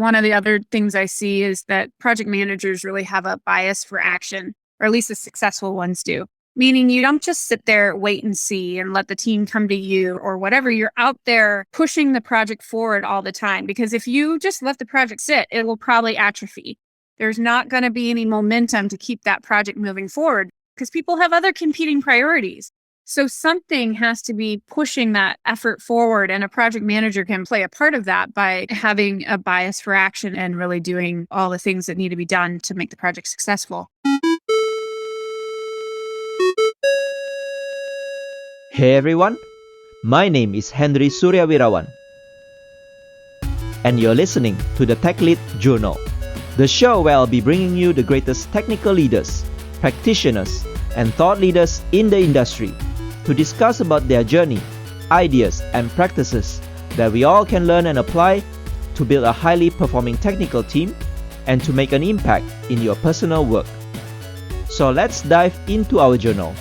One of the other things I see is that project managers really have a bias for action, or at least the successful ones do. Meaning you don't just sit there, wait and see and let the team come to you or whatever. You're out there pushing the project forward all the time, because if you just let the project sit, it will probably atrophy. There's not going to be any momentum to keep that project moving forward because people have other competing priorities. So something has to be pushing that effort forward, and a project manager can play a part of that by having a bias for action and really doing all the things that need to be done to make the project successful. Hey everyone, my name is Henry Suryawirawan, and you're listening to the Tech Lead Journal, the show where I'll be bringing you the greatest technical leaders, practitioners, and thought leaders in the industry to discuss about their journey, ideas, and practices that we all can learn and apply to build a highly performing technical team and to make an impact in your personal work. So let's dive into our journal.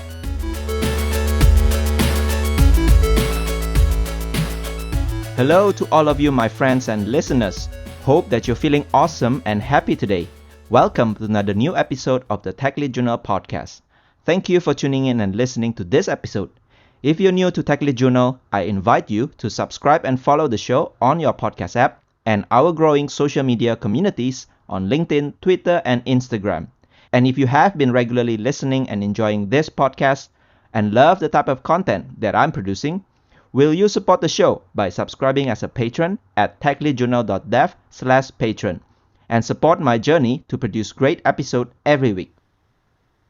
Hello to all of you, my friends and listeners. Hope that you're feeling awesome and happy today. Welcome to another new episode of the Tech Lead Journal podcast. Thank you for tuning in and listening to this episode. If you're new to Tech Lead Journal, I invite you to subscribe and follow the show on your podcast app and our growing social media communities on LinkedIn, Twitter, and Instagram. And if you have been regularly listening and enjoying this podcast and love the type of content that I'm producing, will you support the show by subscribing as a patron at techleadjournal.dev/patron and support my journey to produce great episodes every week.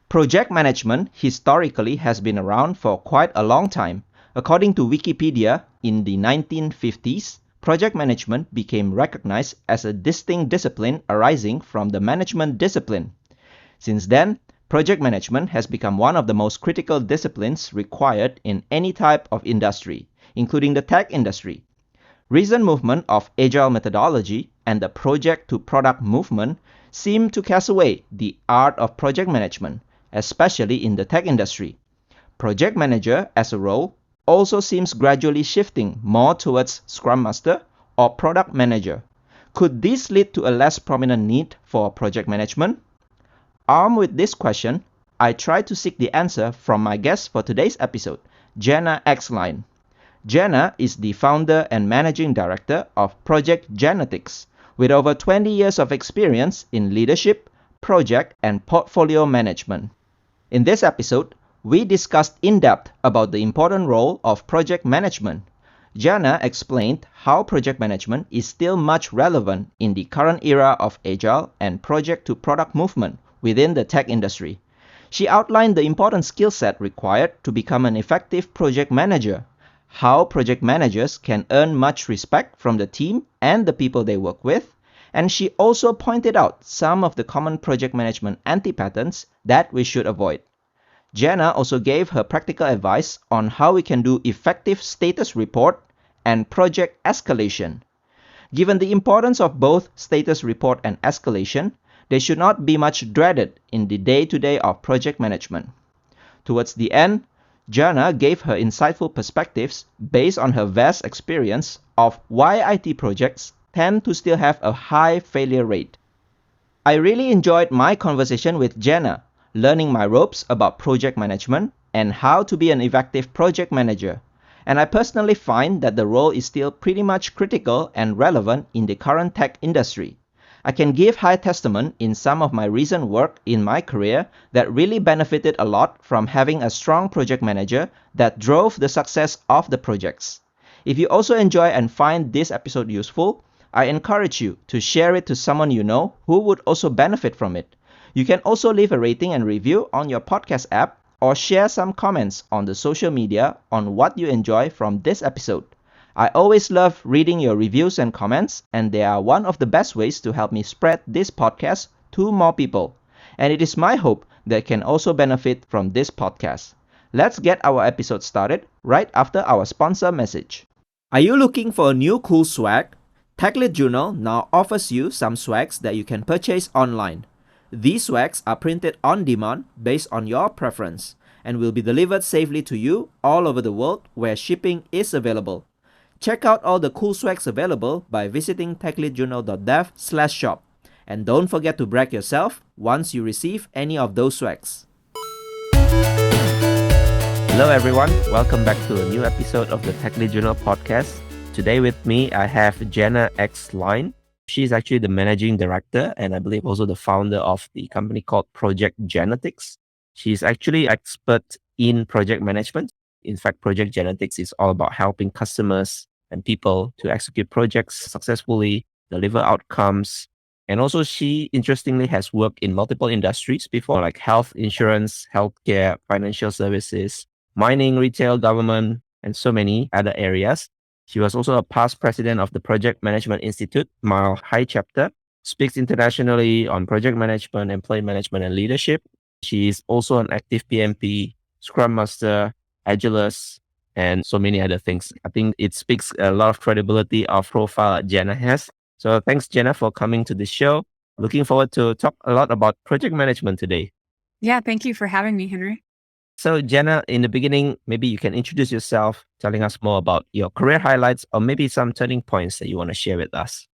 Project management historically has been around for quite a long time. According to Wikipedia, in the 1950s, project management became recognized as a distinct discipline arising from the management discipline. Since then, project management has become one of the most critical disciplines required in any type of industry, including the tech industry. Recent movement of agile methodology and the project-to-product movement seem to cast away the art of project management, especially in the tech industry. Project manager as a role also seems gradually shifting more towards Scrum Master or Product Manager. Could this lead to a less prominent need for project management? Armed with this question, I tried to seek the answer from my guest for today's episode, Jana Axline. Jana is the founder and managing director of Project Genetics, with over 20 years of experience in leadership, project, and portfolio management. In this episode, we discussed in depth about the important role of project management. Jana explained how project management is still much relevant in the current era of agile and project-to-product movement within the tech industry. She outlined the important skill set required to become an effective project manager, how project managers can earn much respect from the team and the people they work with, and she also pointed out some of the common project management anti-patterns that we should avoid. Jana also gave her practical advice on how we can do effective status report and project escalation. Given the importance of both status report and escalation, they should not be much dreaded in the day-to-day of project management. Towards the end, Jana gave her insightful perspectives based on her vast experience of why IT projects tend to still have a high failure rate. I really enjoyed my conversation with Jana, learning my ropes about project management and how to be an effective project manager. And I personally find that the role is still pretty much critical and relevant in the current tech industry. I can give high testament in some of my recent work in my career that really benefited a lot from having a strong project manager that drove the success of the projects. If you also enjoy and find this episode useful, I encourage you to share it to someone you know who would also benefit from it. You can also leave a rating and review on your podcast app or share some comments on the social media on what you enjoy from this episode. I always love reading your reviews and comments, and they are one of the best ways to help me spread this podcast to more people. And it is my hope that can also benefit from this podcast. Let's get our episode started right after our sponsor message. Are you looking for a new cool swag? Tech Lead Journal now offers you some swags that you can purchase online. These swags are printed on demand based on your preference and will be delivered safely to you all over the world where shipping is available. Check out all the cool swags available by visiting techleadjournal.dev/shop. And don't forget to brag yourself once you receive any of those swags. Hello everyone, welcome back to a new episode of the Tech Lead Journal podcast. Today with me, I have Jana Axline. She's actually the managing director and I believe also the founder of the company called Project Genetics. She's actually expert in project management. In fact, Project Genetics is all about helping customers and people to execute projects successfully, deliver outcomes. And also she interestingly has worked in multiple industries before, like health insurance, healthcare, financial services, mining, retail, government, and so many other areas. She was also a past president of the Project Management Institute, Mile High Chapter, speaks internationally on project management, employee management, and leadership. She is also an active PMP, Scrum Master, Agilist, and so many other things. I think it speaks a lot of credibility of profile that Jana has. So thanks, Jana, for coming to the show. Looking forward to talk a lot about project management today. Yeah, thank you for having me, Henry. So Jana, in the beginning, maybe you can introduce yourself, telling us more about your career highlights or maybe some turning points that you want to share with us.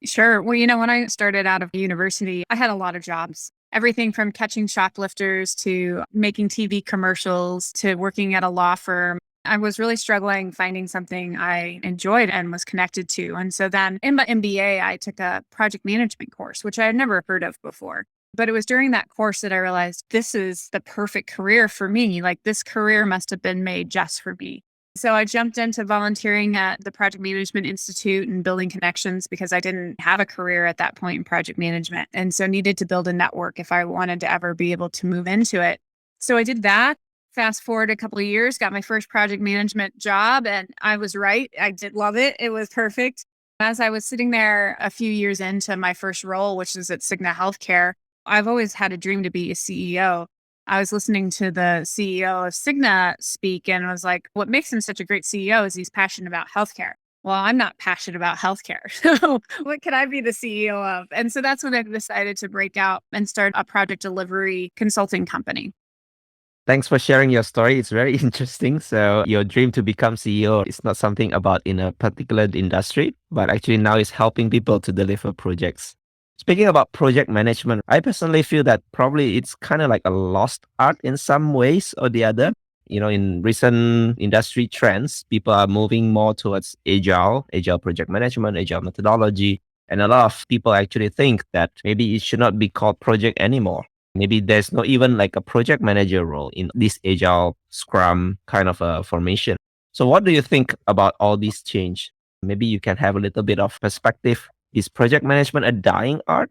Sure. Well, when I started out of university, I had a lot of jobs. Everything from catching shoplifters to making TV commercials to working at a law firm. I was really struggling finding something I enjoyed and was connected to. And so then in my MBA, I took a project management course, which I had never heard of before. But it was during that course that I realized this is the perfect career for me. Like this career must have been made just for me. So I jumped into volunteering at the Project Management Institute and building connections because I didn't have a career at that point in project management. And so needed to build a network if I wanted to ever be able to move into it. So I did that. Fast forward a couple of years, got my first project management job, and I was right. I did love it. It was perfect. As I was sitting there a few years into my first role, which is at Cigna Healthcare, I've always had a dream to be a CEO. I was listening to the CEO of Cigna speak and was like, what makes him such a great CEO is he's passionate about healthcare. Well, I'm not passionate about healthcare. So what can I be the CEO of? And so that's when I decided to break out and start a project delivery consulting company. Thanks for sharing your story. It's very interesting. So your dream to become CEO is not something about in a particular industry, but actually now is helping people to deliver projects. Speaking about project management, I personally feel that probably it's kind of like a lost art in some ways or the other. In recent industry trends, people are moving more towards agile project management, agile methodology. And a lot of people actually think that maybe it should not be called project anymore. Maybe there's not even like a project manager role in this agile scrum kind of a formation. So what do you think about all this change? Maybe you can have a little bit of perspective. Is project management a dying art?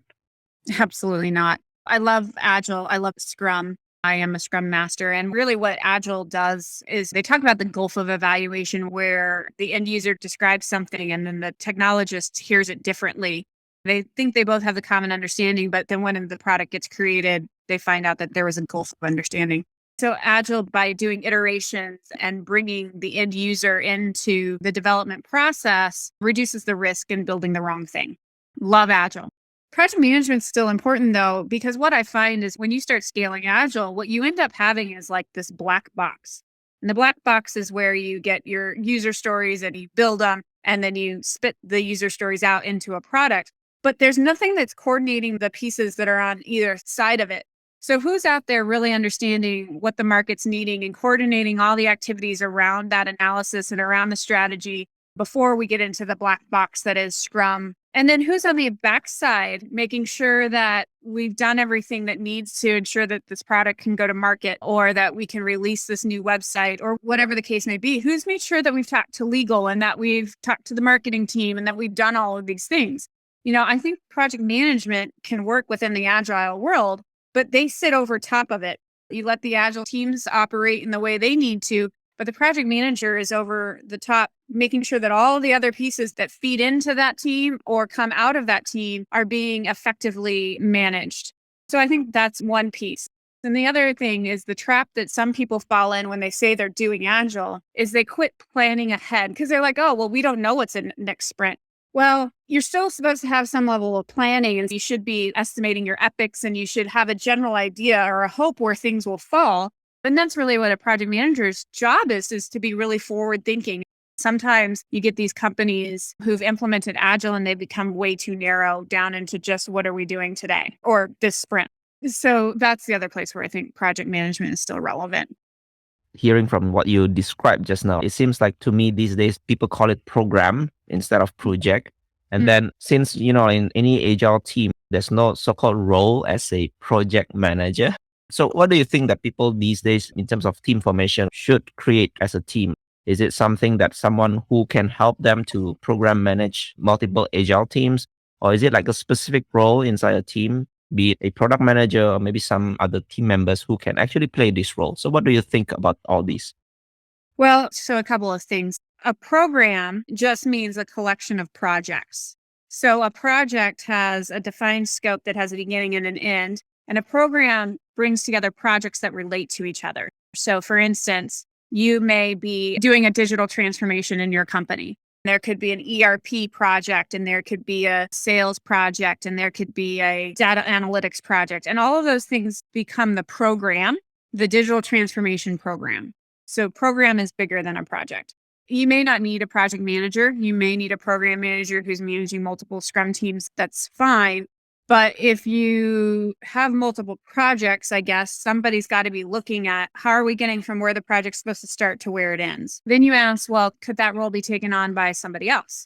Absolutely not. I love Agile. I love Scrum. I am a Scrum master. And really what Agile does is they talk about the gulf of evaluation where the end user describes something and then the technologist hears it differently. They think they both have the common understanding, but then when the product gets created, they find out that there was a gulf of understanding. So Agile, by doing iterations and bringing the end user into the development process, reduces the risk in building the wrong thing. Love Agile. Project management is still important though, because what I find is when you start scaling Agile, what you end up having is like this black box. And the black box is where you get your user stories and you build them, and then you spit the user stories out into a product. But there's nothing that's coordinating the pieces that are on either side of it. So who's out there really understanding what the market's needing and coordinating all the activities around that analysis and around the strategy before we get into the black box that is Scrum? And then who's on the backside making sure that we've done everything that needs to ensure that this product can go to market or that we can release this new website or whatever the case may be? Who's made sure that we've talked to legal and that we've talked to the marketing team and that we've done all of these things? I think project management can work within the agile world, but they sit over top of it. You let the agile teams operate in the way they need to, but the project manager is over the top, making sure that all the other pieces that feed into that team or come out of that team are being effectively managed. So I think that's one piece. And the other thing is the trap that some people fall in when they say they're doing agile is they quit planning ahead because they're like, oh, well, we don't know what's in next sprint. Well, you're still supposed to have some level of planning and you should be estimating your epics and you should have a general idea or a hope where things will fall. And that's really what a project manager's job is to be really forward thinking. Sometimes you get these companies who've implemented agile and they become way too narrow down into just what are we doing today or this sprint. So that's the other place where I think project management is still relevant. Hearing from what you described just now, it seems like to me these days people call it program instead of project. And then since, in any agile team, there's no so-called role as a project manager. So what do you think that people these days in terms of team formation should create as a team? Is it something that someone who can help them to program manage multiple agile teams? Or is it like a specific role inside a team, be it a product manager or maybe some other team members who can actually play this role? So what do you think about all these? Well, so a couple of things. A program just means a collection of projects. So a project has a defined scope that has a beginning and an end, and a program brings together projects that relate to each other. So for instance, you may be doing a digital transformation in your company. There could be an ERP project, and there could be a sales project, and there could be a data analytics project. And all of those things become the program, the digital transformation program. So program is bigger than a project. You may not need a project manager. You may need a program manager who's managing multiple Scrum teams. That's fine. But if you have multiple projects, I guess somebody's got to be looking at how are we getting from where the project's supposed to start to where it ends. Then you ask, well, could that role be taken on by somebody else?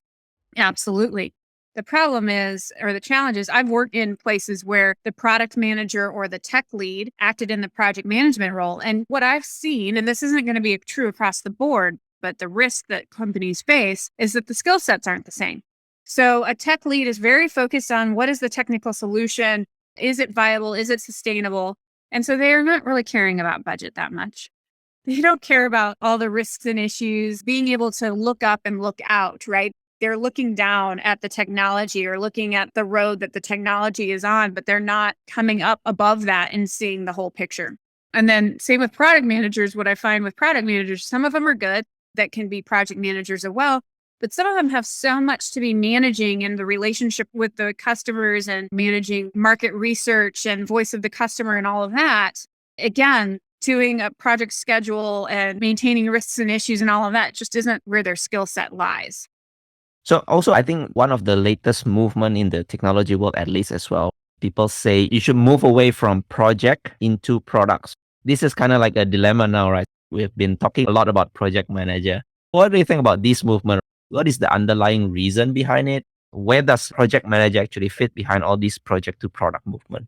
Absolutely. The problem is, or the challenge is, I've worked in places where the product manager or the tech lead acted in the project management role. And what I've seen, and this isn't going to be true across the board, but the risk that companies face is that the skill sets aren't the same. So a tech lead is very focused on what is the technical solution? Is it viable? Is it sustainable? And so they are not really caring about budget that much. They don't care about all the risks and issues, being able to look up and look out, right? They're looking down at the technology or looking at the road that the technology is on, but they're not coming up above that and seeing the whole picture. And then same with product managers. What I find with product managers, some of them are good that can be project managers as well, but some of them have so much to be managing in the relationship with the customers and managing market research and voice of the customer and all of that. Again, doing a project schedule and maintaining risks and issues and all of that just isn't where their skill set lies. So also, I think one of the latest movement in the technology world, at least as well, people say you should move away from project into products. This is kind of like a dilemma now, right? We've been talking a lot about project manager. What do you think about this movement? What is the underlying reason behind it? Where does project manager actually fit behind all this project to product movement?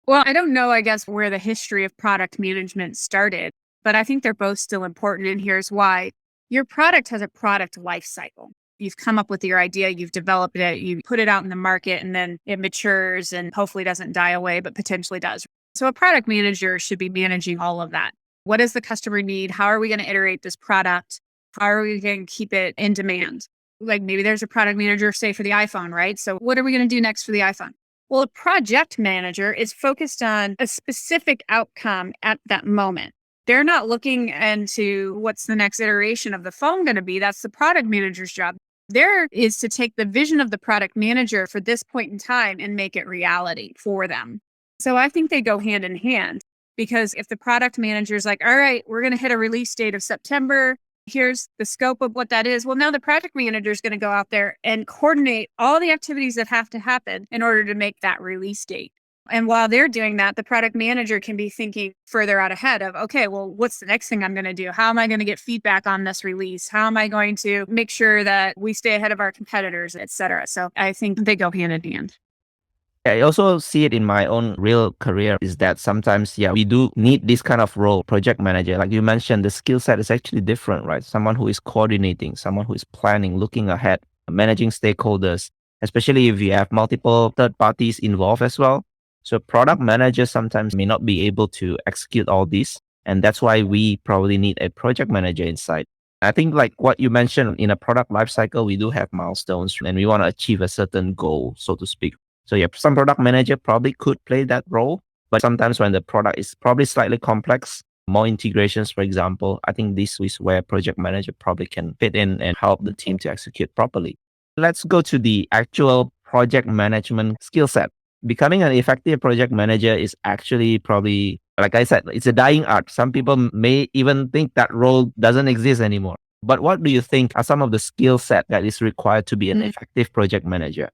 Well, I don't know, I guess, where the history of product management started, but I think they're both still important. And here's why. Your product has a product life cycle. You've come up with your idea, you've developed it, you put it out in the market, and then it matures and hopefully doesn't die away, but potentially does. So a product manager should be managing all of that. What does the customer need? How are we going to iterate this product? How are we going to keep it in demand? Like maybe there's a product manager, say for the iPhone, right? So what are we going to do next for the iPhone? Well, a project manager is focused on a specific outcome at that moment. They're not looking into what's the next iteration of the phone going to be. That's the product manager's job. There is to take the vision of the product manager for this point in time and make it reality for them. So I think they go hand in hand, because if the product manager is like, all right, we're going to hit a release date of September. Here's the scope of what that is. Well, now the project manager is going to go out there and coordinate all the activities that have to happen in order to make that release date. And while they're doing that, the product manager can be thinking further out ahead of, okay, well, what's the next thing I'm going to do? How am I going to get feedback on this release? How am I going to make sure that we stay ahead of our competitors, et cetera? So I think they go hand in hand. I also see it in my own real career is that sometimes, we do need this kind of role, project manager. Like you mentioned, the skill set is actually different, right? Someone who is coordinating, someone who is planning, looking ahead, managing stakeholders, especially if you have multiple third parties involved as well. So product managers sometimes may not be able to execute all this. And that's why we probably need a project manager inside. I think like what you mentioned in a product lifecycle, we do have milestones and we want to achieve a certain goal, so to speak. So some product manager probably could play that role, but sometimes when the product is probably slightly complex, more integrations, for example, I think this is where project manager probably can fit in and help the team to execute properly. Let's go to the actual project management skill set. Becoming an effective project manager is actually probably, like I said, it's a dying art. Some people may even think that role doesn't exist anymore. But what do you think are some of the skill set that is required to be an effective project manager?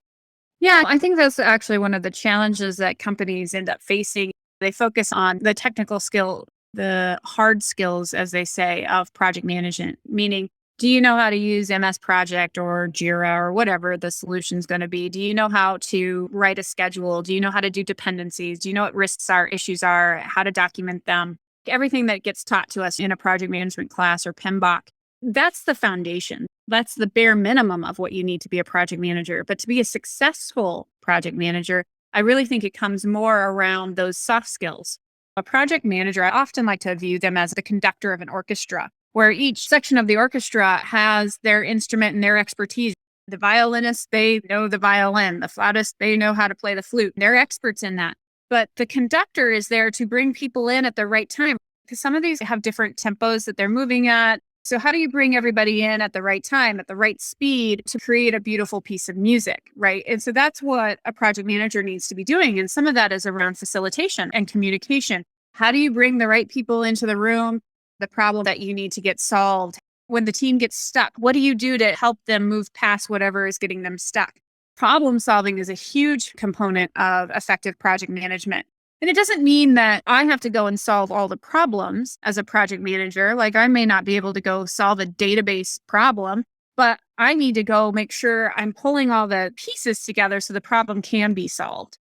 Yeah, I think that's actually one of the challenges that companies end up facing. They focus on the technical skill, the hard skills, as they say, of project management, meaning, do you know how to use MS Project or Jira or whatever the solution's going to be? Do you know how to write a schedule? Do you know how to do dependencies? Do you know what risks are, issues are, how to document them? Everything that gets taught to us in a project management class or PMBOK, that's the foundation. That's the bare minimum of what you need to be a project manager. But to be a successful project manager, I really think it comes more around those soft skills. A project manager, I often like to view them as the conductor of an orchestra, where each section of the orchestra has their instrument and their expertise. The violinists, they know the violin. The flautists, they know how to play the flute. They're experts in that. But the conductor is there to bring people in at the right time, because some of these have different tempos that they're moving at. So how do you bring everybody in at the right time, at the right speed to create a beautiful piece of music, right? And so that's what a project manager needs to be doing. And some of that is around facilitation and communication. How do you bring the right people into the room, the problem that you need to get solved? When the team gets stuck, what do you do to help them move past whatever is getting them stuck? Problem solving is a huge component of effective project management. And it doesn't mean that I have to go and solve all the problems as a project manager. Like, I may not be able to go solve a database problem, but I need to go make sure I'm pulling all the pieces together so the problem can be solved.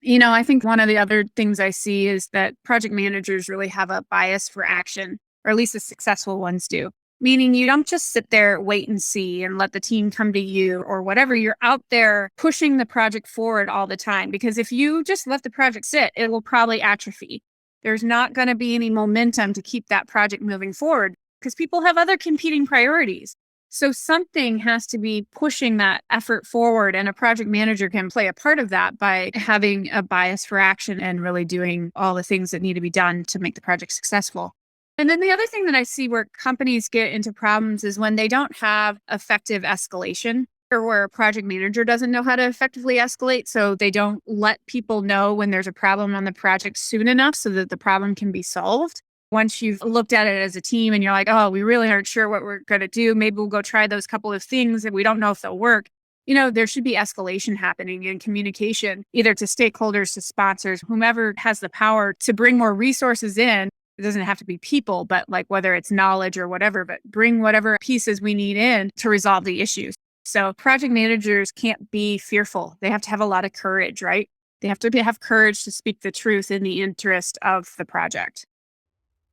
I think one of the other things I see is that project managers really have a bias for action, or at least the successful ones do. Meaning you don't just sit there, wait and see and let the team come to you or whatever. You're out there pushing the project forward all the time. Because if you just let the project sit, it will probably atrophy. There's not going to be any momentum to keep that project moving forward because people have other competing priorities. So something has to be pushing that effort forward. And a project manager can play a part of that by having a bias for action and really doing all the things that need to be done to make the project successful. And then the other thing that I see where companies get into problems is when they don't have effective escalation, or where a project manager doesn't know how to effectively escalate. So they don't let people know when there's a problem on the project soon enough so that the problem can be solved. Once you've looked at it as a team and you're like, oh, we really aren't sure what we're going to do. Maybe we'll go try those couple of things and we don't know if they'll work. There should be escalation happening in communication, either to stakeholders, to sponsors, whomever has the power to bring more resources in. It doesn't have to be people, but like whether it's knowledge or whatever, but bring whatever pieces we need in to resolve the issues. So project managers can't be fearful. They have to have a lot of courage, right? They have to have courage to speak the truth in the interest of the project.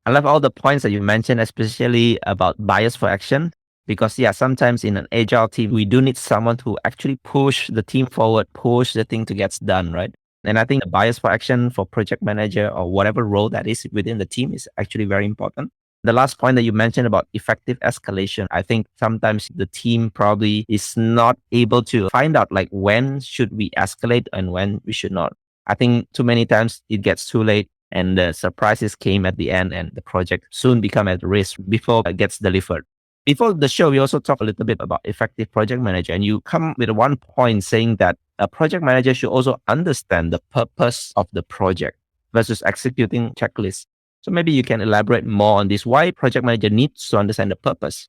I love all the points that you mentioned, especially about bias for action. Because sometimes in an agile team, we do need someone to actually push the team forward, push the thing to get done, right? And I think the bias for action for project manager or whatever role that is within the team is actually very important. The last point that you mentioned about effective escalation, I think sometimes the team probably is not able to find out like when should we escalate and when we should not. I think too many times it gets too late and the surprises came at the end and the project soon become at risk before it gets delivered. Before the show, we also talked a little bit about effective project manager, and you come with one point saying that a project manager should also understand the purpose of the project versus executing checklists. So maybe you can elaborate more on this, why project manager needs to understand the purpose.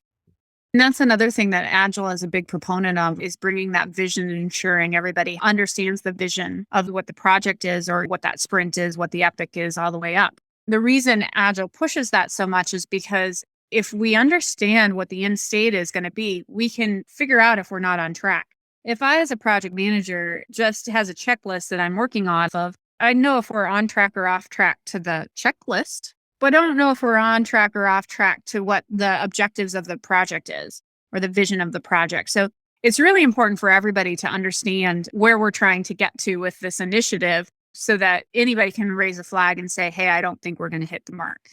And that's another thing that Agile is a big proponent of, is bringing that vision and ensuring everybody understands the vision of what the project is or what that sprint is, what the epic is all the way up. The reason Agile pushes that so much is because if we understand what the end state is going to be, we can figure out if we're not on track. If I, as a project manager, just has a checklist that I'm working off of, I know if we're on track or off track to the checklist, but I don't know if we're on track or off track to what the objectives of the project is or the vision of the project. So it's really important for everybody to understand where we're trying to get to with this initiative so that anybody can raise a flag and say, hey, I don't think we're going to hit the mark.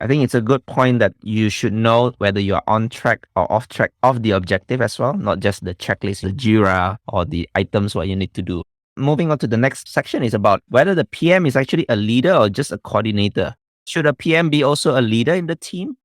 I think it's a good point that you should know whether you're on track or off track of the objective as well, not just the checklist, the Jira, or the items what you need to do. Moving on to the next section is about whether the PM is actually a leader or just a coordinator. Should a PM be also a leader in the team?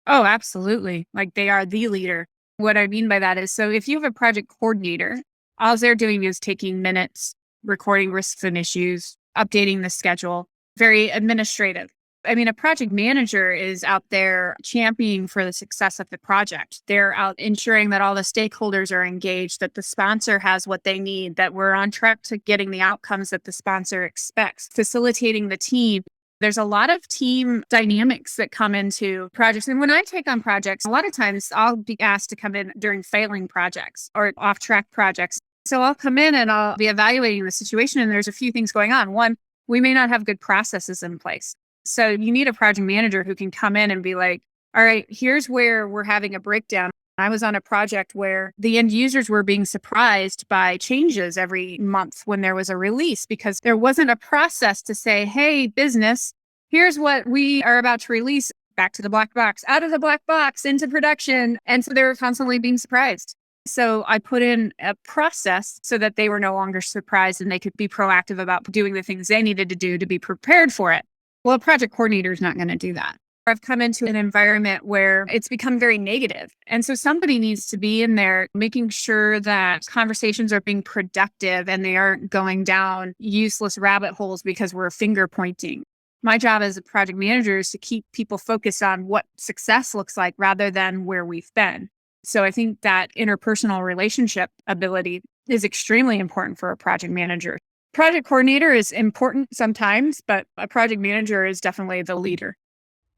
Oh, absolutely. Like, they are the leader. What I mean by that is, so if you have a project coordinator, all they're doing is taking minutes, recording risks and issues, updating the schedule, very administrative. I mean, a project manager is out there championing for the success of the project. They're out ensuring that all the stakeholders are engaged, that the sponsor has what they need, that we're on track to getting the outcomes that the sponsor expects, facilitating the team. There's a lot of team dynamics that come into projects. And when I take on projects, a lot of times I'll be asked to come in during failing projects or off-track projects. So I'll come in and I'll be evaluating the situation, and there's a few things going on. One, we may not have good processes in place. So you need a project manager who can come in and be like, all right, here's where we're having a breakdown. I was on a project where the end users were being surprised by changes every month when there was a release, because there wasn't a process to say, hey, business, here's what we are about to release, back to the black box, out of the black box into production. And so they were constantly being surprised. So I put in a process so that they were no longer surprised and they could be proactive about doing the things they needed to do to be prepared for it. Well, a project coordinator is not going to do that. I've come into an environment where it's become very negative. And so somebody needs to be in there making sure that conversations are being productive and they aren't going down useless rabbit holes because we're finger pointing. My job as a project manager is to keep people focused on what success looks like rather than where we've been. So I think that interpersonal relationship ability is extremely important for a project manager. Project coordinator is important sometimes, but a project manager is definitely the leader.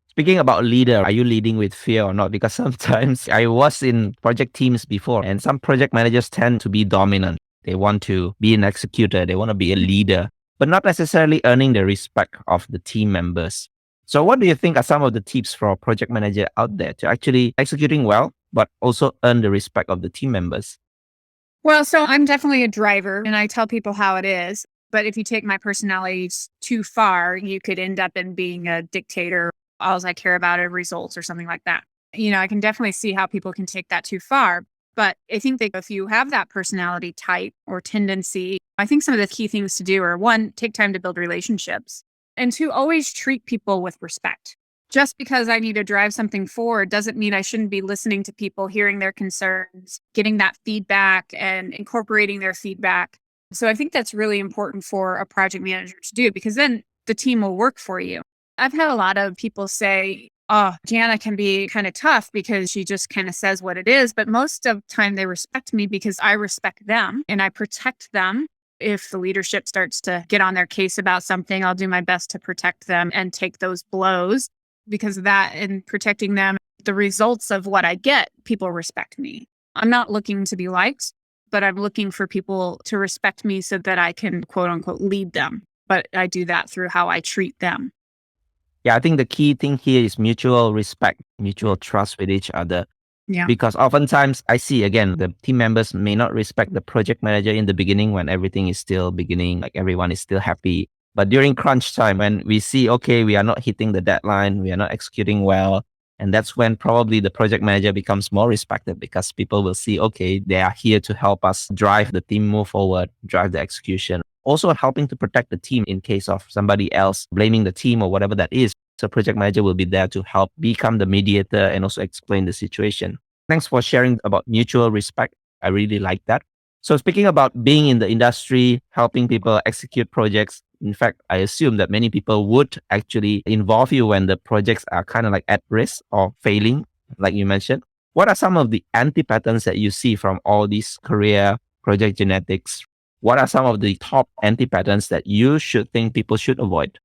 Speaking about leader, are you leading with fear or not? Because sometimes I was in project teams before, and some project managers tend to be dominant. They want to be an executor, they want to be a leader, but not necessarily earning the respect of the team members. So what do you think are some of the tips for a project manager out there to actually executing well, but also earn the respect of the team members? Well, so I'm definitely a driver and I tell people how it is. But if you take my personalities too far, you could end up in being a dictator. All I care about are results or something like that. I can definitely see how people can take that too far. But I think that if you have that personality type or tendency, I think some of the key things to do are, one, take time to build relationships. And two, always treat people with respect. Just because I need to drive something forward doesn't mean I shouldn't be listening to people, hearing their concerns, getting that feedback and incorporating their feedback. So I think that's really important for a project manager to do, because then the team will work for you. I've had a lot of people say, oh, Jana can be kind of tough because she just kind of says what it is. But most of the time they respect me because I respect them and I protect them. If the leadership starts to get on their case about something, I'll do my best to protect them and take those blows. Because of that, in protecting them, the results of what I get, people respect me. I'm not looking to be liked, but I'm looking for people to respect me so that I can, quote unquote, lead them. But I do that through how I treat them. Yeah, I think the key thing here is mutual respect, mutual trust with each other. Yeah. Because oftentimes I see, again, the team members may not respect the project manager in the beginning when everything is still beginning, like everyone is still happy. But during crunch time, when we see, okay, we are not hitting the deadline, we are not executing well, and that's when probably the project manager becomes more respected, because people will see, okay, they are here to help us drive the team move forward, drive the execution. Also helping to protect the team in case of somebody else blaming the team or whatever that is. So project manager will be there to help become the mediator and also explain the situation. Thanks for sharing about mutual respect. I really like that. So speaking about being in the industry, helping people execute projects, in fact, I assume that many people would actually involve you when the projects are kind of like at risk or failing, like you mentioned. What are some of the anti-patterns that you see from all these career project genetics? What are some of the top anti-patterns that you should think people should avoid?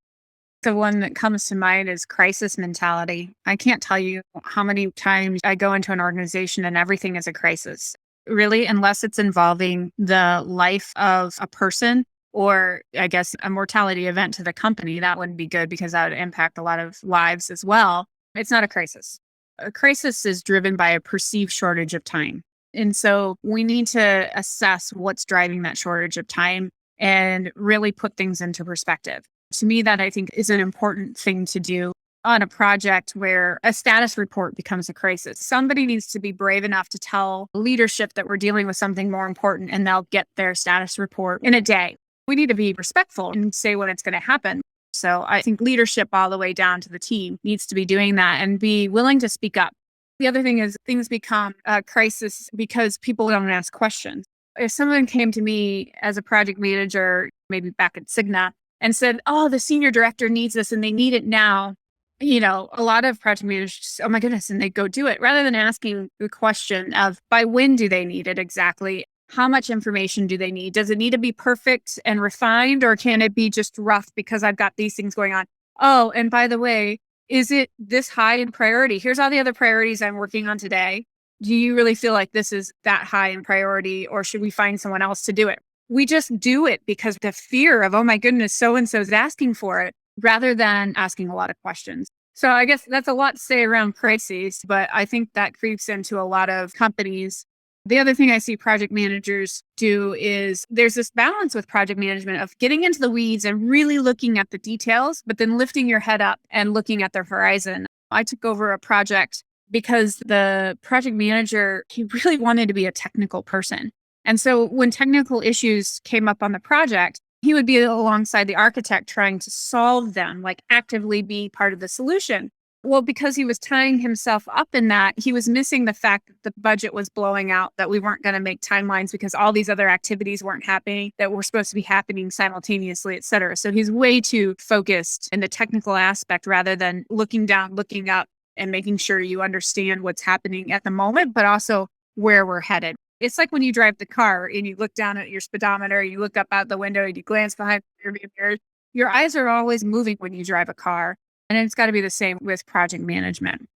The one that comes to mind is crisis mentality. I can't tell you how many times I go into an organization and everything is a crisis. Really, unless it's involving the life of a person or, I guess, a mortality event to the company, that wouldn't be good because that would impact a lot of lives as well. It's not a crisis. A crisis is driven by a perceived shortage of time. And so we need to assess what's driving that shortage of time and really put things into perspective. To me, that I think is an important thing to do on a project where a status report becomes a crisis. Somebody needs to be brave enough to tell leadership that we're dealing with something more important, and they'll get their status report in a day. We need to be respectful and say when it's going to happen. So I think leadership all the way down to the team needs to be doing that and be willing to speak up. The other thing is things become a crisis because people don't ask questions. If someone came to me as a project manager, maybe back at Cigna, and said, oh, the senior director needs this and they need it now, A lot of project managers just, oh my goodness, and they go do it rather than asking the question of by when do they need it exactly? How much information do they need? Does it need to be perfect and refined, or can it be just rough because I've got these things going on? Oh, and by the way, is it this high in priority? Here's all the other priorities I'm working on today. Do you really feel like this is that high in priority, or should we find someone else to do it? We just do it because the fear of, oh my goodness, so and so is asking for it, rather than asking a lot of questions. So I guess that's a lot to say around crises, but I think that creeps into a lot of companies. The other thing I see project managers do is there's this balance with project management of getting into the weeds and really looking at the details, but then lifting your head up and looking at the horizon. I took over a project because the project manager, he really wanted to be a technical person. And so when technical issues came up on the project, he would be alongside the architect trying to solve them, like actively be part of the solution. Well, because he was tying himself up in that, he was missing the fact that the budget was blowing out, that we weren't going to make timelines because all these other activities weren't happening that were supposed to be happening simultaneously, et cetera. So he's way too focused in the technical aspect rather than looking down, looking up, and making sure you understand what's happening at the moment, but also where we're headed. It's like when you drive the car and you look down at your speedometer, you look up out the window and you glance behind your mirror. Your eyes are always moving when you drive a car. And it's got to be the same with project management.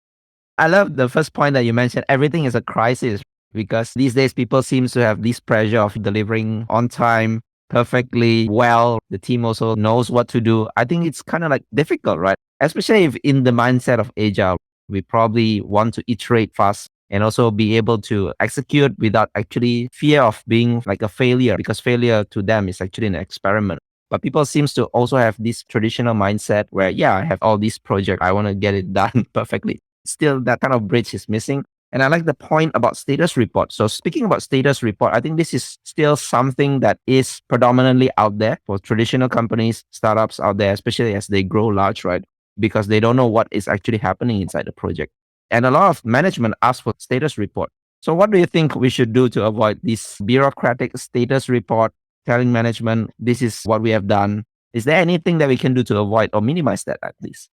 I love the first point that you mentioned. Everything is a crisis because these days people seem to have this pressure of delivering on time perfectly well. The team also knows what to do. I think it's kind of like difficult, right? Especially if in the mindset of agile, we probably want to iterate fast and also be able to execute without actually fear of being like a failure, because failure to them is actually an experiment. But people seems to also have this traditional mindset where, yeah, I have all these projects, I want to get it done perfectly. Still, that kind of bridge is missing. And I like the point about status report. So speaking about status report, I think this is still something that is predominantly out there for traditional companies, startups out there, especially as they grow large, right? Because they don't know what is actually happening inside the project. And a lot of management asks for status report. So what do you think we should do to avoid this bureaucratic status report telling management, this is what we have done? Is there anything that we can do to avoid or minimize that at least?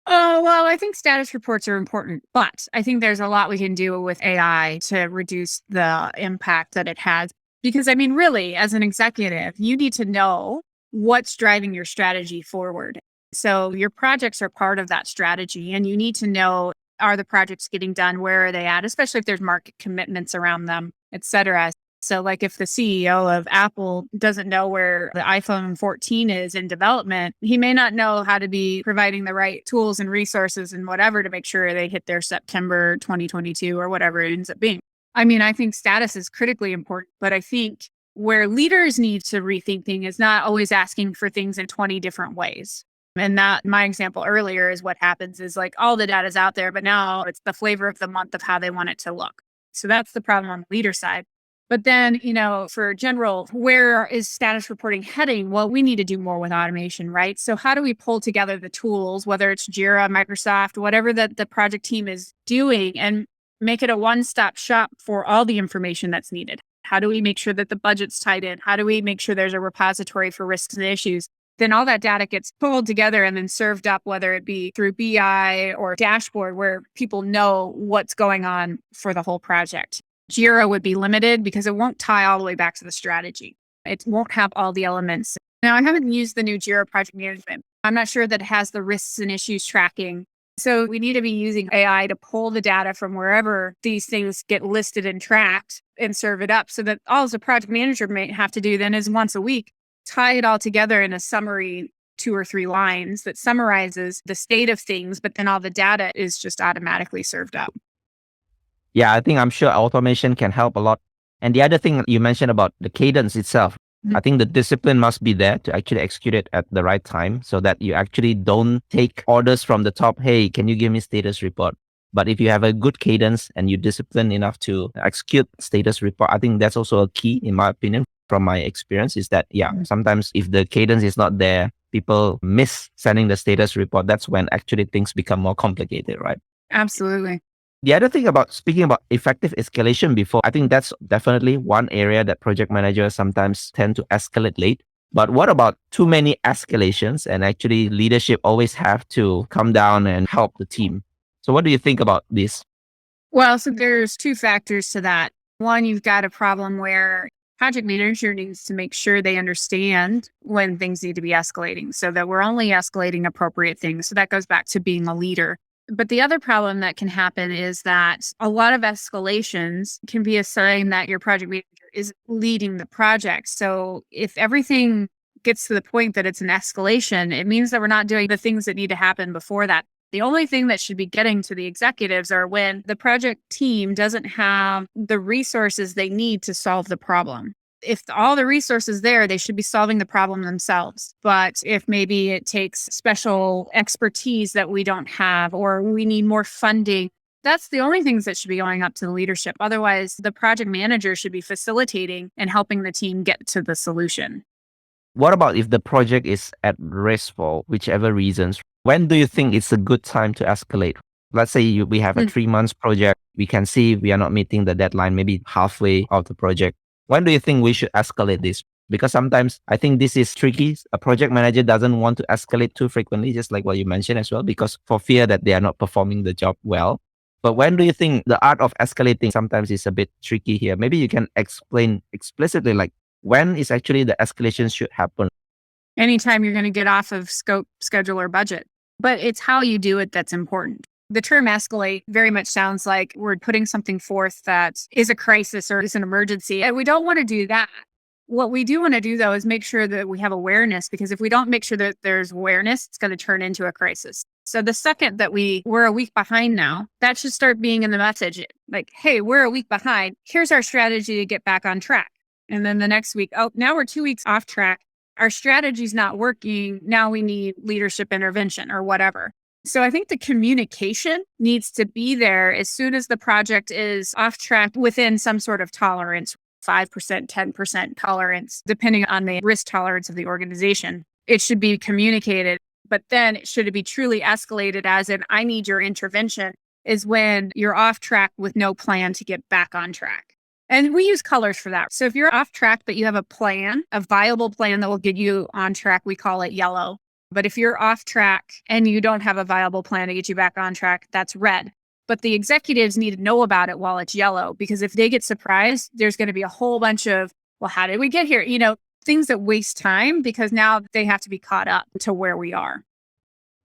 Oh, well, I think status reports are important, but I think there's a lot we can do with AI to reduce the impact that it has. Because, I mean, really, as an executive, you need to know what's driving your strategy forward. So your projects are part of that strategy, and you need to know, are the projects getting done? Where are they at? Especially if there's market commitments around them, et cetera. So like if the CEO of Apple doesn't know where the iPhone 14 is in development, he may not know how to be providing the right tools and resources and whatever to make sure they hit their September 2022 or whatever it ends up being. I mean, I think status is critically important, but I think where leaders need to rethink things is not always asking for things in 20 different ways. And that my example earlier is what happens is like all the data's out there, but now it's the flavor of the month of how they want it to look. So that's the problem on the leader side. But then, for general, where is status reporting heading? Well, we need to do more with automation, right? So how do we pull together the tools, whether it's Jira, Microsoft, whatever that the project team is doing, and make it a one-stop shop for all the information that's needed? How do we make sure that the budget's tied in? How do we make sure there's a repository for risks and issues? Then all that data gets pulled together and then served up, whether it be through BI or dashboard, where people know what's going on for the whole project. Jira would be limited because it won't tie all the way back to the strategy. It won't have all the elements. Now, I haven't used the new Jira project management. I'm not sure that it has the risks and issues tracking. So we need to be using AI to pull the data from wherever these things get listed and tracked and serve it up, so that all the project manager may have to do then is once a week, tie it all together in a summary, 2 or 3 lines that summarizes the state of things, but then all the data is just automatically served up. Yeah, I'm sure automation can help a lot. And the other thing you mentioned about the cadence itself, I think the discipline must be there to actually execute it at the right time so that you actually don't take orders from the top. Hey, can you give me status report? But if you have a good cadence and you're disciplined enough to execute status report, I think that's also a key, in my opinion, from my experience, is that, sometimes if the cadence is not there, people miss sending the status report. That's when actually things become more complicated, right? Absolutely. The other thing about speaking about effective escalation before, I think that's definitely one area that project managers sometimes tend to escalate late. But what about too many escalations and actually leadership always have to come down and help the team? So what do you think about this? Well, so there's two factors to that. One, you've got a problem where project manager needs to make sure they understand when things need to be escalating so that we're only escalating appropriate things. So that goes back to being a leader. But the other problem that can happen is that a lot of escalations can be a sign that your project manager is leading the project. So if everything gets to the point that it's an escalation, it means that we're not doing the things that need to happen before that. The only thing that should be getting to the executives are when the project team doesn't have the resources they need to solve the problem. If all the resources there, they should be solving the problem themselves. But if maybe it takes special expertise that we don't have, or we need more funding, that's the only things that should be going up to the leadership. Otherwise, the project manager should be facilitating and helping the team get to the solution. What about if the project is at risk for whichever reasons? When do you think it's a good time to escalate? Let's say we have a Mm. 3 months project. We can see we are not meeting the deadline, maybe halfway of the project. When do you think we should escalate this? Because sometimes I think this is tricky. A project manager doesn't want to escalate too frequently, just like what you mentioned as well, because for fear that they are not performing the job well. But when do you think the art of escalating sometimes is a bit tricky here? Maybe you can explain explicitly, like when is actually the escalation should happen? Anytime you're going to get off of scope, schedule, or budget. But it's how you do it that's important. The term escalate very much sounds like we're putting something forth that is a crisis or is an emergency. And we don't want to do that. What we do want to do, though, is make sure that we have awareness, because if we don't make sure that there's awareness, it's going to turn into a crisis. So the second that we're a week behind now, that should start being in the message like, hey, we're a week behind. Here's our strategy to get back on track. And then the next week, oh, now we're 2 weeks off track. Our strategy's not working. Now we need leadership intervention or whatever. So I think the communication needs to be there as soon as the project is off track within some sort of tolerance, 5%, 10% tolerance, depending on the risk tolerance of the organization. It should be communicated, but then it should be truly escalated as in, I need your intervention, is when you're off track with no plan to get back on track. And we use colors for that. So if you're off track, but you have a plan, a viable plan that will get you on track, we call it yellow. But if you're off track and you don't have a viable plan to get you back on track, that's red. But the executives need to know about it while it's yellow, because if they get surprised, there's going to be a whole bunch of, well, how did we get here? Things that waste time, because now they have to be caught up to where we are.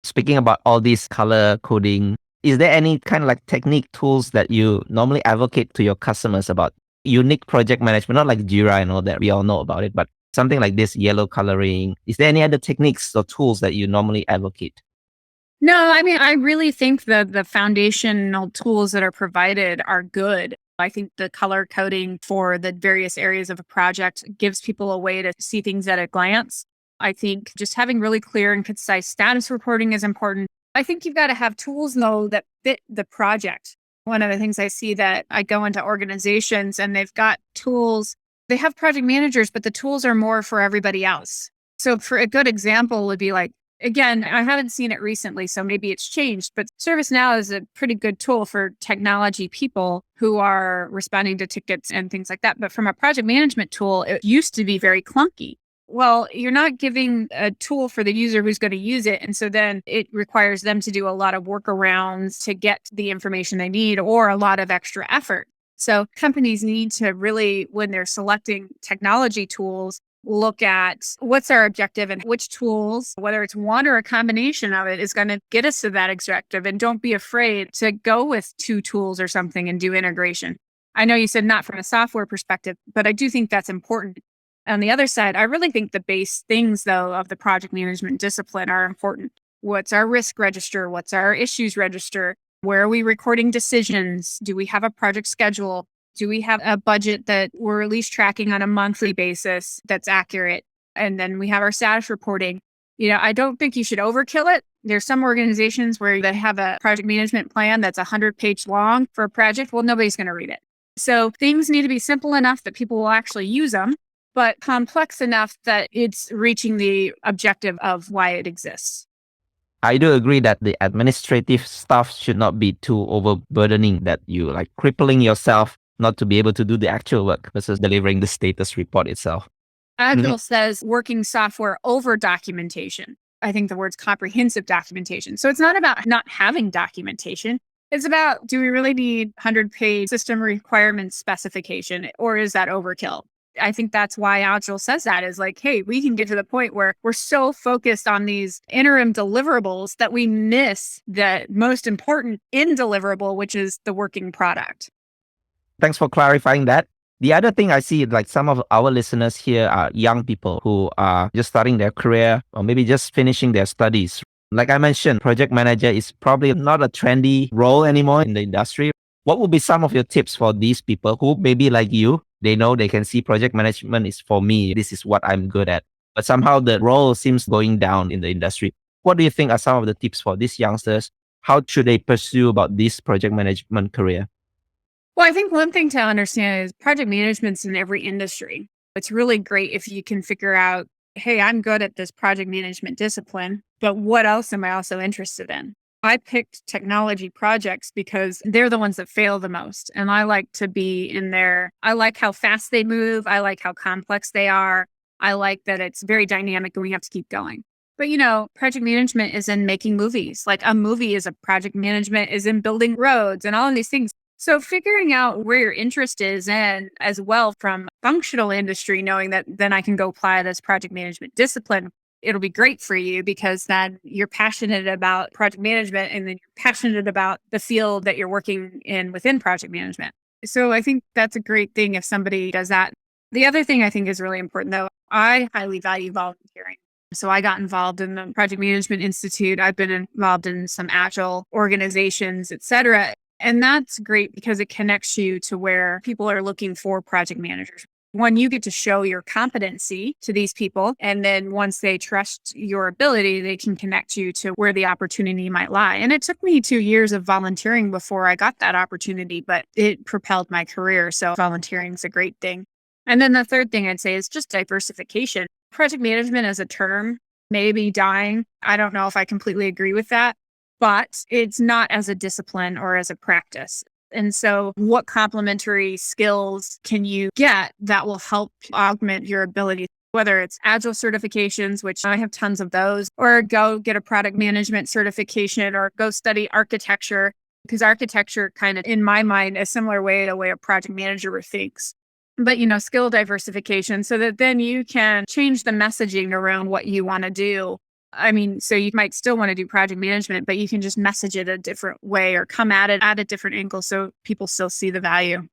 Speaking about all these color coding, is there any kind of like technique tools that you normally advocate to your customers about unique project management, not like Jira and all that, we all know about it, but something like this yellow coloring? Is there any other techniques or tools that you normally advocate? No, I mean, I really think that the foundational tools that are provided are good. I think the color coding for the various areas of a project gives people a way to see things at a glance. I think just having really clear and concise status reporting is important. I think you've got to have tools, though, that fit the project. One of the things I see that I go into organizations and they've got tools, they have project managers, but the tools are more for everybody else. So for a good example would be like, again, I haven't seen it recently, so maybe it's changed, but ServiceNow is a pretty good tool for technology people who are responding to tickets and things like that. But from a project management tool, it used to be very clunky. Well, you're not giving a tool for the user who's going to use it. And so then it requires them to do a lot of workarounds to get the information they need, or a lot of extra effort. So companies need to really, when they're selecting technology tools, look at what's our objective and which tools, whether it's one or a combination of it, is going to get us to that objective. And don't be afraid to go with 2 tools or something and do integration. I know you said not from a software perspective, but I do think that's important. On the other side, I really think the base things, though, of the project management discipline are important. What's our risk register? What's our issues register? Where are we recording decisions? Do we have a project schedule? Do we have a budget that we're at least tracking on a monthly basis that's accurate? And then we have our status reporting. I don't think you should overkill it. There's some organizations where they have a project management plan that's 100-page long for a project. Well, nobody's going to read it. So things need to be simple enough that people will actually use them, but complex enough that it's reaching the objective of why it exists. I do agree that the administrative stuff should not be too overburdening, that you like crippling yourself not to be able to do the actual work versus delivering the status report itself. Mhm. Agile says working software over documentation. I think the word's comprehensive documentation. So it's not about not having documentation. It's about, do we really need 100-page system requirements specification, or is that overkill? I think that's why Agile says that, is like, hey, we can get to the point where we're so focused on these interim deliverables that we miss the most important in deliverable, which is the working product. Thanks for clarifying that. The other thing I see, like some of our listeners here are young people who are just starting their career or maybe just finishing their studies. Like I mentioned, project manager is probably not a trendy role anymore in the industry. What would be some of your tips for these people who maybe like you, they know they can see project management is for me, this is what I'm good at, but somehow the role seems going down in the industry. What do you think are some of the tips for these youngsters? How should they pursue about this project management career? Well, I think one thing to understand is project management's in every industry. It's really great if you can figure out, hey, I'm good at this project management discipline, but what else am I also interested in? I picked technology projects because they're the ones that fail the most. And I like to be in there. I like how fast they move. I like how complex they are. I like that it's very dynamic and we have to keep going. But project management is in making movies. Like a movie is a project management, is in building roads and all of these things. So figuring out where your interest is, and as well from functional industry, knowing that then I can go apply this project management discipline, it'll be great for you because then you're passionate about project management and then you're passionate about the field that you're working in within project management. So I think that's a great thing if somebody does that. The other thing I think is really important though, I highly value volunteering. So I got involved in the Project Management Institute. I've been involved in some agile organizations, et cetera. And that's great because it connects you to where people are looking for project managers. One, you get to show your competency to these people. And then once they trust your ability, they can connect you to where the opportunity might lie. And it took me 2 years of volunteering before I got that opportunity, but it propelled my career. So volunteering is a great thing. And then the third thing I'd say is just diversification. Project management as a term may be dying. I don't know if I completely agree with that, but it's not as a discipline or as a practice. And so what complementary skills can you get that will help augment your ability, whether it's agile certifications, which I have tons of those, or go get a product management certification or go study architecture, because architecture kind of, in my mind, a similar way to the way a project manager thinks. But, skill diversification so that then you can change the messaging around what you want to do. I mean, so you might still want to do project management, but you can just message it a different way or come at it at a different angle so people still see the value.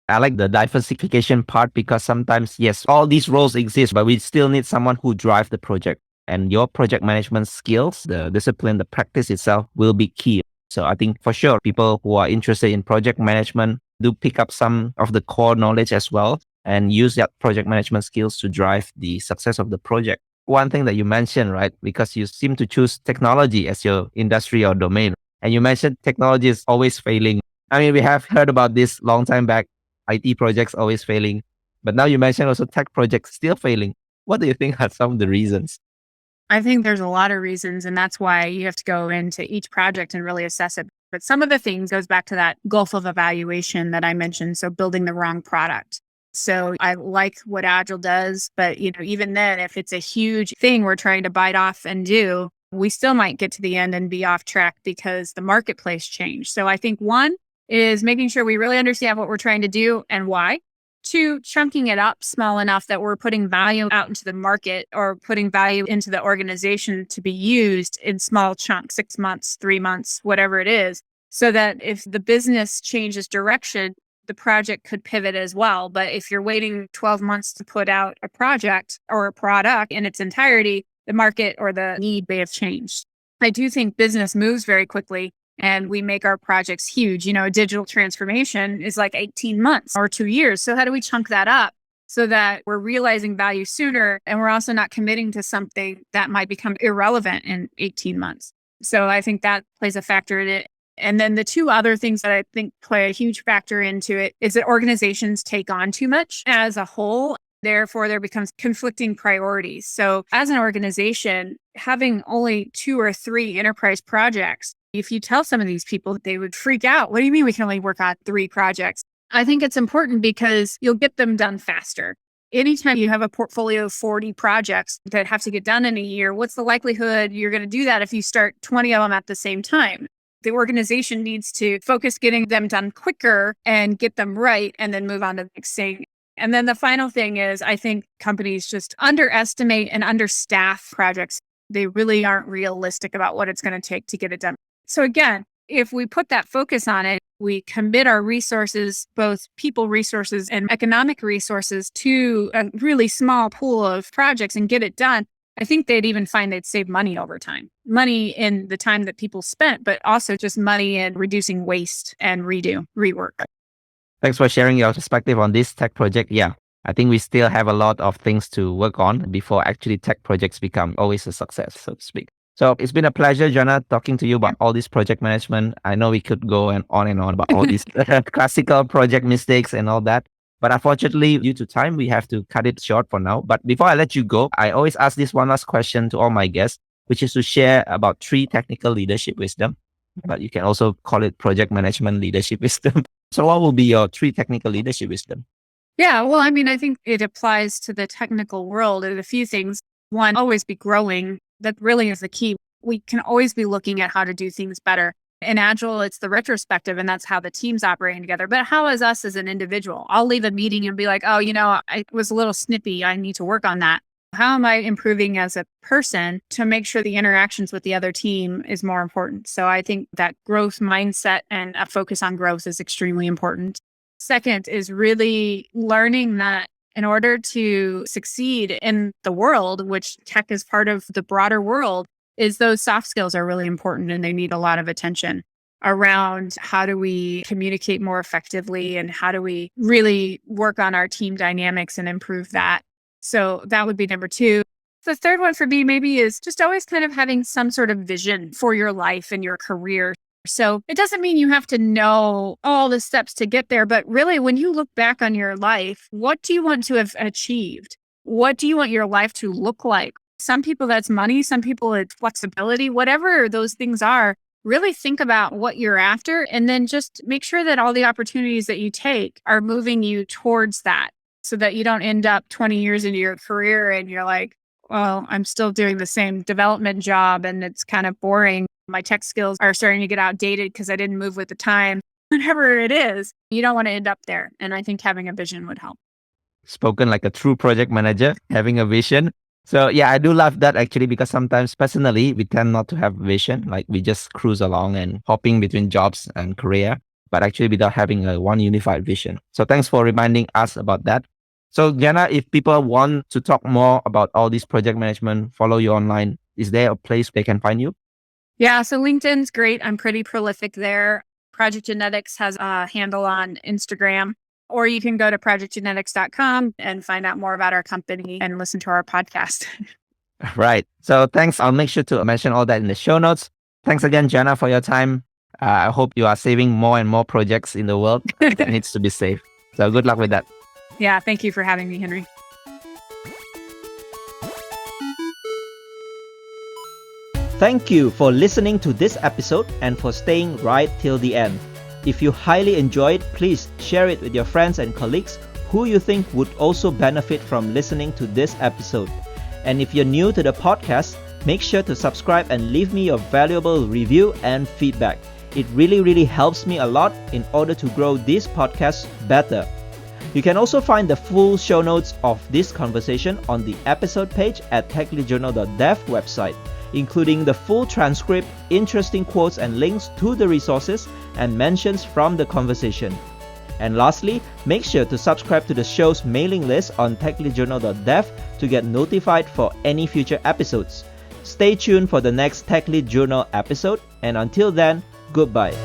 I like the diversification part because sometimes, yes, all these roles exist, but we still need someone who drives the project. And your project management skills, the discipline, the practice itself will be key. So I think for sure, people who are interested in project management do pick up some of the core knowledge as well and use that project management skills to drive the success of the project. One thing that you mentioned, right? Because you seem to choose technology as your industry or domain. And you mentioned technology is always failing. I mean, we have heard about this long time back. IT projects always failing. But now you mentioned also tech projects still failing. What do you think are some of the reasons? I think there's a lot of reasons, and that's why you have to go into each project and really assess it. But some of the things goes back to that gulf of evaluation that I mentioned. So building the wrong product. So I like what Agile does, but even then, if it's a huge thing we're trying to bite off and do, we still might get to the end and be off track because the marketplace changed. So I think one is making sure we really understand what we're trying to do and why. Two, chunking it up small enough that we're putting value out into the market or putting value into the organization to be used in small chunks, 6 months, 3 months, whatever it is, so that if the business changes direction, the project could pivot as well. But if you're waiting 12 months to put out a project or a product in its entirety, the market or the need may have changed. I do think business moves very quickly and we make our projects huge. A digital transformation is like 18 months or 2 years. So how do we chunk that up so that we're realizing value sooner and we're also not committing to something that might become irrelevant in 18 months? So I think that plays a factor in it. And then the two other things that I think play a huge factor into it is that organizations take on too much as a whole. Therefore, there becomes conflicting priorities. So as an organization, having only 2 or 3 enterprise projects, if you tell some of these people, they would freak out. What do you mean we can only work on 3 projects? I think it's important because you'll get them done faster. anytime you have a portfolio of 40 projects that have to get done in a year, what's the likelihood you're going to do that if you start 20 of them at the same time? The organization needs to focus getting them done quicker and get them right, and then move on to the next thing. And then the final thing is, I think companies just underestimate and understaff projects. They really aren't realistic about what it's going to take to get it done. So again, if we put that focus on it, we commit our resources, both people resources and economic resources, to a really small pool of projects and get it done, I think they'd even find they'd save money over time. Money in the time that people spent, but also just money in reducing waste and rework. Thanks for sharing your perspective on this tech project. Yeah, I think we still have a lot of things to work on before actually tech projects become always a success, so to speak. So it's been a pleasure, Jana, talking to you about all this project management. I know we could go and on about all these classical project mistakes and all that. But unfortunately, due to time, we have to cut it short for now. But before I let you go, I always ask this one last question to all my guests, which is to share about 3 technical leadership wisdom. But you can also call it project management leadership wisdom. So what will be your 3 technical leadership wisdom? Yeah, well, I mean, I think it applies to the technical world. There's a few things. One, always be growing. That really is the key. We can always be looking at how to do things better. In Agile, it's the retrospective, and that's how the team's operating together. But how is us as an individual? I'll leave a meeting and be like, oh, I was a little snippy. I need to work on that. How am I improving as a person to make sure the interactions with the other team is more important? So I think that growth mindset and a focus on growth is extremely important. Second is really learning that in order to succeed in the world, which tech is part of the broader world, is those soft skills are really important, and they need a lot of attention around how do we communicate more effectively and how do we really work on our team dynamics and improve that. So that would be number 2. The third one for me maybe is just always kind of having some sort of vision for your life and your career. So it doesn't mean you have to know all the steps to get there, but really when you look back on your life, what do you want to have achieved? What do you want your life to look like? Some people that's money, some people it's flexibility, whatever those things are. Really think about what you're after, and then just make sure that all the opportunities that you take are moving you towards that, so that you don't end up 20 years into your career and you're like, well, I'm still doing the same development job and it's kind of boring. My tech skills are starting to get outdated because I didn't move with the time. Whatever it is, you don't want to end up there. And I think having a vision would help. Spoken like a true project manager, having a vision. So yeah, I do love that actually, because sometimes personally, we tend not to have vision. Like we just cruise along and hopping between jobs and career, but actually without having a one unified vision. So thanks for reminding us about that. So Jana, if people want to talk more about all this project management, follow you online, is there a place they can find you? Yeah, so LinkedIn's great. I'm pretty prolific there. Project Genetics has a handle on Instagram, or you can go to projectgenetics.com and find out more about our company and listen to our podcast. Right. So thanks. I'll make sure to mention all that in the show notes. Thanks again, Jana, for your time. I hope you are saving more and more projects in the world that needs to be saved. So good luck with that. Yeah, thank you for having me, Henry. Thank you for listening to this episode and for staying right till the end. If you highly enjoyed, please share it with your friends and colleagues who you think would also benefit from listening to this episode. And if you're new to the podcast, make sure to subscribe and leave me your valuable review and feedback. It really helps me a lot in order to grow this podcast better. You can also find the full show notes of this conversation on the episode page at techleadjournal.dev website, including the full transcript, interesting quotes and links to the resources and mentions from the conversation. And lastly, make sure to subscribe to the show's mailing list on techleadjournal.dev to get notified for any future episodes. Stay tuned for the next Tech Lead Journal episode, and until then, goodbye.